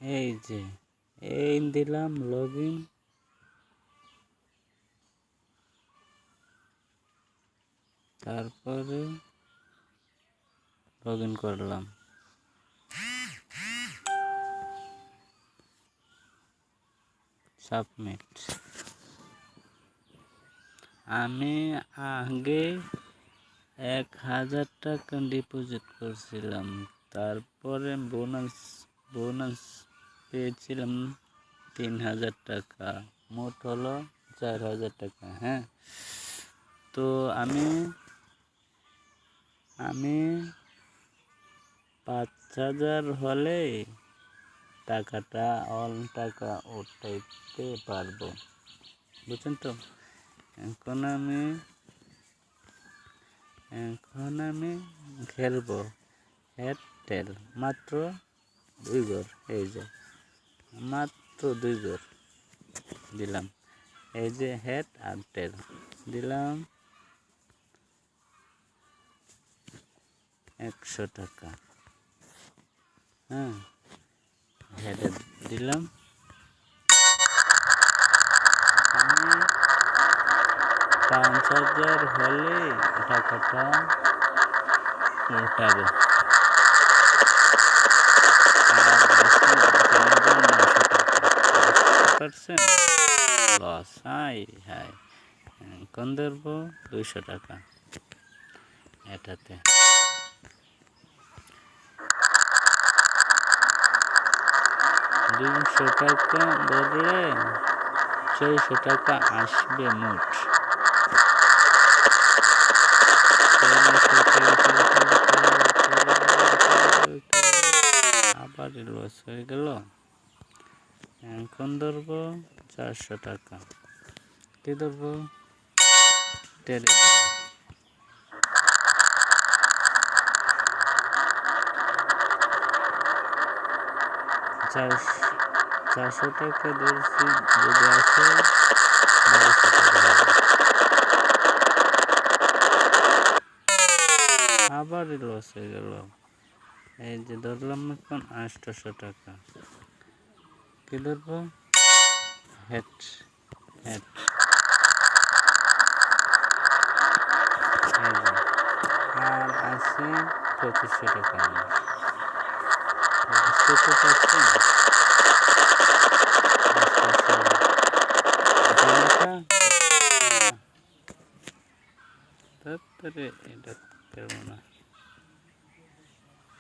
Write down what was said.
এই যে এই দিলাম লগ ইন, তারপরে লগ ইন করলাম। সাবমিট। আমি আগে 1000 টাকা ডিপোজিট করছিলাম, তারপরে বোনাস পেয়েছিলাম 3000 টাকা, মোট হলো 4000 টাকা। হ্যাঁ, তো আমি 5000 হলে টাকাটা অল টাকা উঠাইতে পারবো, বুঝছেন তো? এখন আমি খেলবো হেড টেল, মাত্র 2 ঘর। এই যে মাত্র 2 ঘর দিলাম, এই যে হেড আর টেল দিলাম 100 টাকা। হ্যাঁ, হেডে দিলাম। আমি 5000 হলে টাকাটা উঠাবো। লস, হাই হাই। কোন ধরবো 200 টাকা এটাতে। 200 টাকা ধরলে 400 টাকা আসবে মোট। আবার লস হয়ে গেল। এখন ধরবো 400 টাকা। কি ধরবো? টেরে ধরবো। 400 টাকা ধরছি, যদি আসে 1200 টাকা হবে। আবার লস হয়ে গেল। এই যে ধরলাম এখন 800 টাকা। কি ধরবো? Head head. আর আছে 2500 টাকা। বুঝতে পারছেন? তারপরে এটা করবো না।